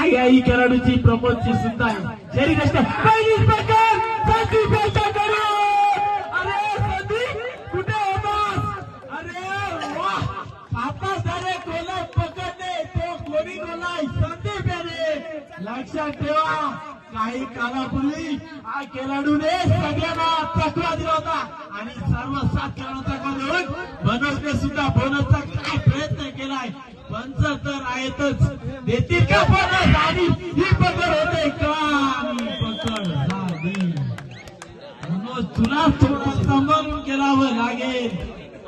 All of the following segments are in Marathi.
आई खेळाडूची प्रमोदची सुद्धा आहे शरीर पहिली प्रकार संदीप याच्याकडे. अरे संदीप कुठे होतास? अरे वा आता झाले गोला पकडले तो कोणी गोला संदीप याने. लक्षात ठेवा काही कालापूर्वी हा खेळाडूने सगळ्यांना चकवा दिला होता आणि सर्व 7 खेळाडूंचा चकवा देऊन मनोजने सुद्धा बोनसचा काय प्रयत्न केलाय. पंच तर आहेतच देतील का बोनस आणि ही पकड होते का? पकड झाली. मनोज तुला थोडं सांभाळून खेळावं लागेल.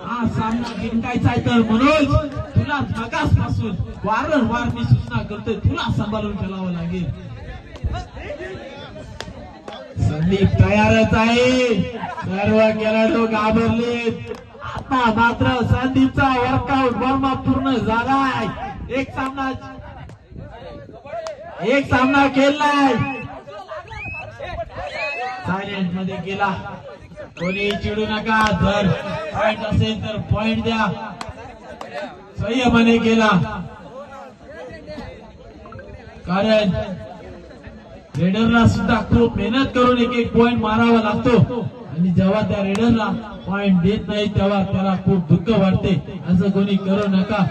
हा सामना जिंकायचा आहे तर मनोज तुला मगासपासून वारंवार मी सूचना करतोय तुला सांभाळून खेळावं लागेल. संदीप तयारच आहे. सर्व खेळाडू घाबरलेत. आता मात्र संदीपचा वर्कआउट बॉम्ब पूर्ण झालाय. एक सामना खेळलाय. सायलेंट मध्ये गेला. कोणी चिडू नका. जर पॉइंट असेल तर पॉइंट द्या. संयमाने गेला कारण रेडरला सुद्धा खूप मेहनत करून एक पॉइंट मारावा लागतो आणि जेव्हा त्या रेडरला पॉइंट देत नाही तेव्हा त्याला खूप दुःख वाटते. असं कोणी करू नका.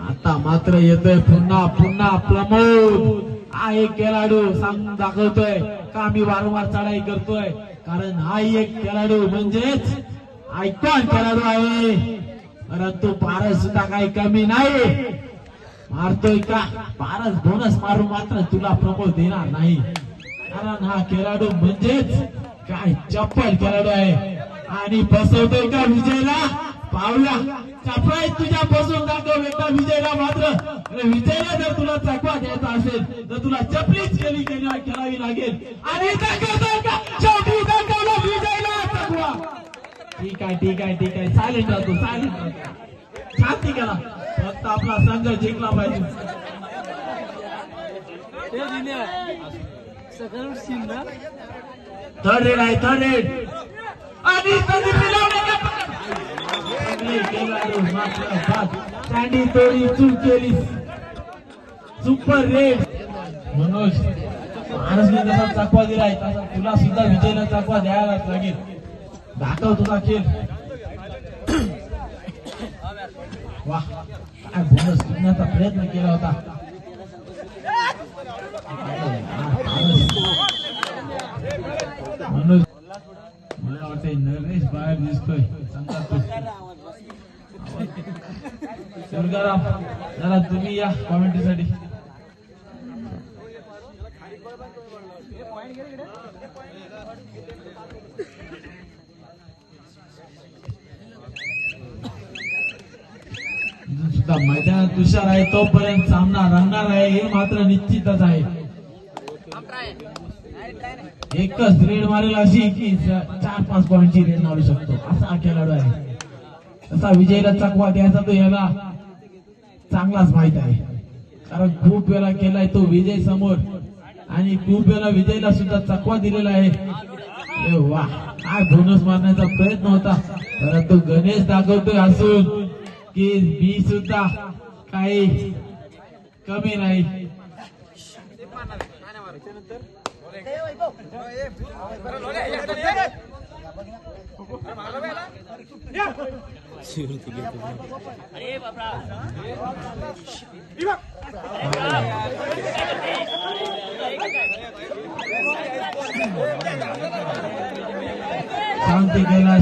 आता मात्र येतोय पुन्हा प्रमोद. हा एक खेळाडू सांगून दाखवतोय का मी वारंवार चढाई करतोय कारण हा एक खेळाडू म्हणजेच आयकॉन खेळाडू आहे. परंतु पारस सुद्धा काही कमी नाही. मारतोय का पारस बोनस मारून मात्र तुला प्रमोद देणार नाही कारण हा खेळाडू म्हणजेच काय चप्पल खेळाडू आहे. आणि फसवतोय का विजयला? पावला चपळाई तुझ्या बसून दाखव एकदा विजयला. मात्र विजयला जर तुला चकवा द्यायचा असेल तर तुला चपलीच खेळावी लागेल. आणि दाखवतोय का? शेवटी दाखवला विजयला चकवा. ठीक आहे सायलेंट राहतो. शांती केला. फक्त आपला संघ जिंकला पाहिजे. थर्ड रेड आणि सँडी तोडी चूक केली. Super red. मनोज महाराजने जसा चकवा दिलाय तसा तुला सुद्धा विजयला चकवा द्यायलाच लागेल. दाखव तुझा खेळ. वाह काय बोनस करण्याचा प्रयत्न केला होता. मनोज मला वाटतंय नरेश बाहेर दिसतोय. दुर्गाराम जरा तुम्ही या कॉमेंट्रीसाठी. सुद्धा मैदानात तुषार आहे तोपर्यंत सामना रंगणार आहे हे मात्र निश्चितच आहे. एकच रेड मारेल अशी की 4-5 पॉइंटची रेड मारू शकतो असा हा खेळाडू आहे. तसा विजयला चकवा द्यायचा तो याला चांगलाच माहित आहे कारण खूप वेळा केलाय तो विजय समोर आणि खूप वेळा विजयला सुद्धा चकवा दिलेला आहे. वा काय बोनस मारण्याचा प्रयत्न होता परंतु गणेश दाखवतोय असून की मी सुद्धा काही कमी नाही.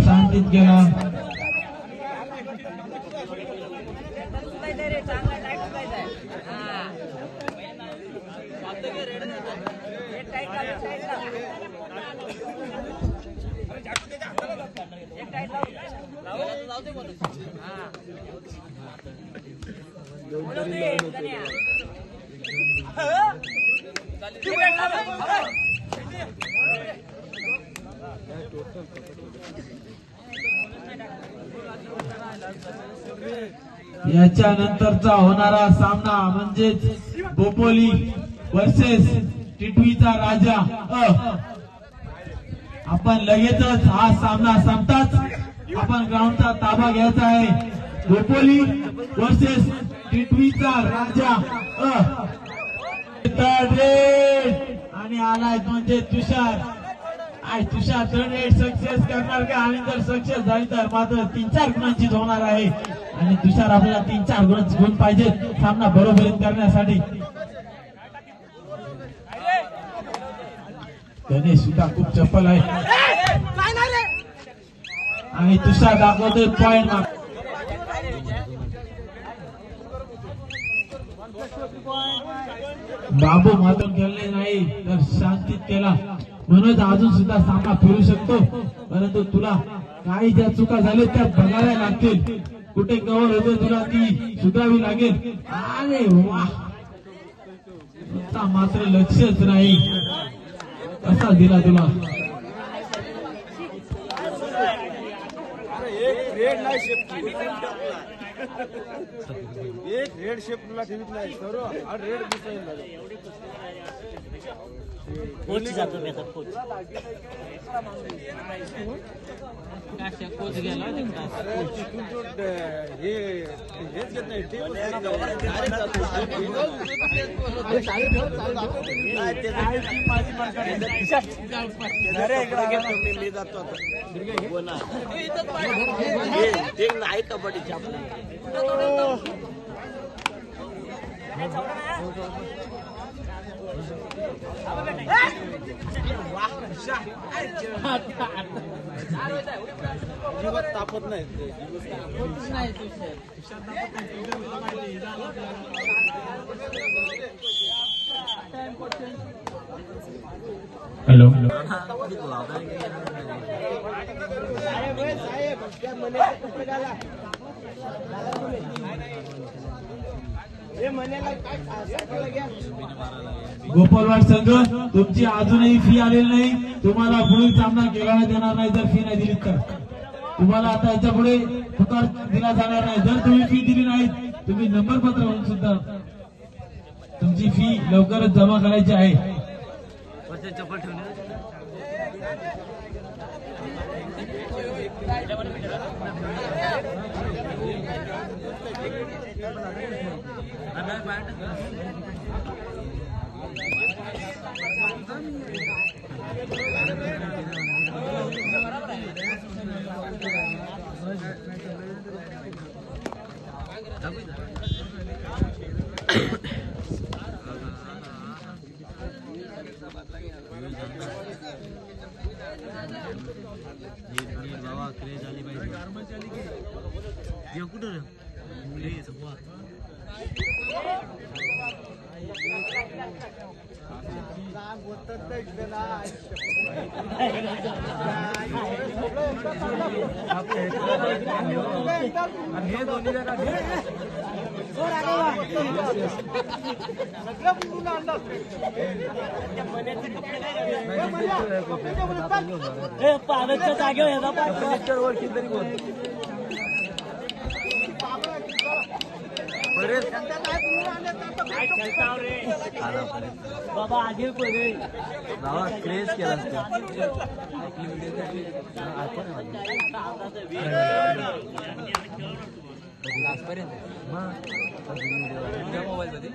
शांतीत गेला. याच्यानंतरचा होणारा सामना म्हणजेच बोपोली वर्सेस टिटवीचा राजा. आपण लगेचच हा सामना संपताच आपण ग्राउंडचा ताबा घ्यायचा आहे. बोपोली वर्सेस टिटवीचा राजा आणि आलाय म्हणजे तुषार. तुषार थर्ड एड सक्सेस करणार का? आणि जर सक्सेस झाली तर मात्र 3-4 गुणांची होणार आहे. आणि तुषार आपल्याला 3-4 गुण पाहिजेत सामना बरोबरीत करण्यासाठी. गणेश सुद्धा खूप चप्पल आहे आणि तुषार दाखवतोय पॉइंट मार्क. बाबू मातून खेळले नाही तर शांतीत केला म्हणून अजून सुद्धा सामना फिरू शकतो. परंतु तुला काही ज्या चुका झाल्या त्या बघायला लागतील. कुठे कव्हर होते तुला ती सुधारावी लागेल. अरे वा, मात्र लक्षच नाही कसा दिला तुला. एक रेड शेप तुला ठेवीत नाही सर्व रेड दिसेल. कोच जातो बेटा कोच कोच गेला हे हेच घेत नाही नाही कबड्डीच्या तापत नाही. हॅलो गोपालवाड संघ तुमची अजूनही फी आलेली नाही. तुम्हाला पुढील सामना खेळवण्यात येणार नाही जर फी नाही दिली तर. तुम्हाला आता याच्या पुढे पुकार दिला जाणार नाही जर तुम्ही फी दिली नाही. तुम्ही नंबर पत्र म्हणून सुद्धा तुमची फी लवकरच जमा करायची आहे. चप्पल ठेवून क्रेज आली पाहिजे कुठं पाण्याच्या जागेवर ओळखी तरी बोल बाबा आधी बाबा क्रेज केला मोबाईल मध्ये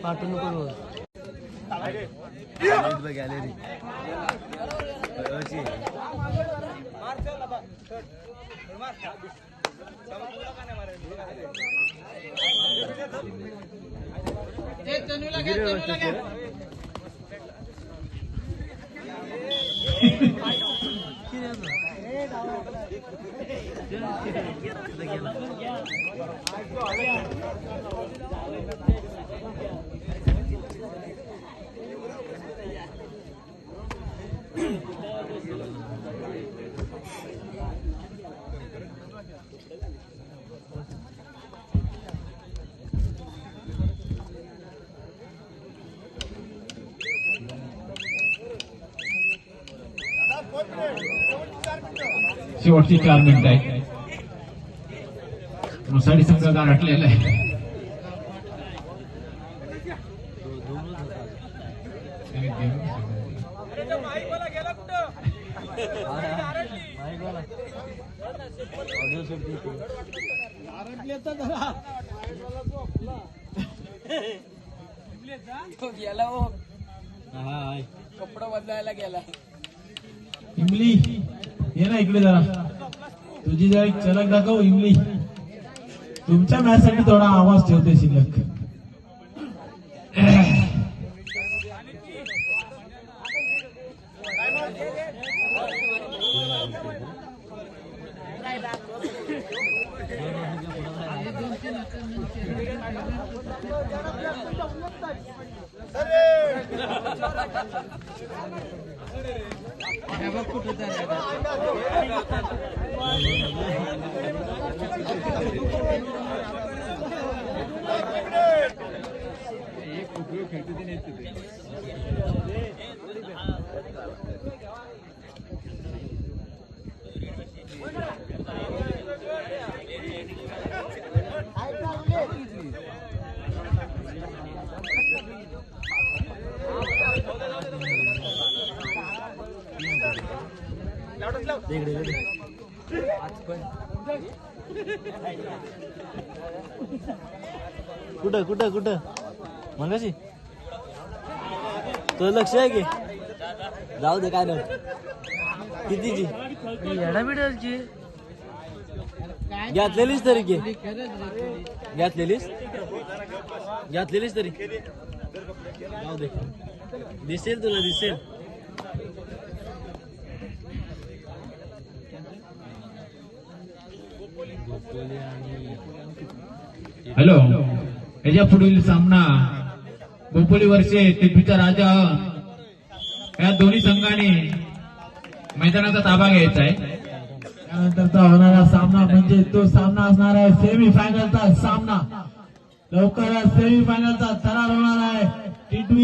पाठवू नको गॅलरी शेवटची 4 मिनिटं आहे. मुसाडी संघ गारठलेला आहे. ऑडिओ शेफ्टी गेला हो हा कपडा बदलायला गेला. इमली ये ना इकडे जरा, तुझी जरा एक झलक दाखव इमली. तुमच्या मॅच साठी थोडा आवाज ठेवते शिल्लक. कुठं कुठं कुठं मगाशी तो लक्ष आहे की जाऊ दे काय नाही कितीची येडाबिडाची घातलेलीच तरी की घातलेलीच तरी जाऊ दे दिसेल तुला दिसेल. हॅलो, याच्या पुढील सामना बोपोली वर्षे टिपीचा राजा या दोन्ही संघाने मैदानाचा ताबा घ्यायचा आहे. त्यानंतरचा होणारा सामना म्हणजे तो सामना असणार आहे सेमीफायनलचा सामना. लवकरच सेमीफायनलचा थरार होणार आहे. टिटवी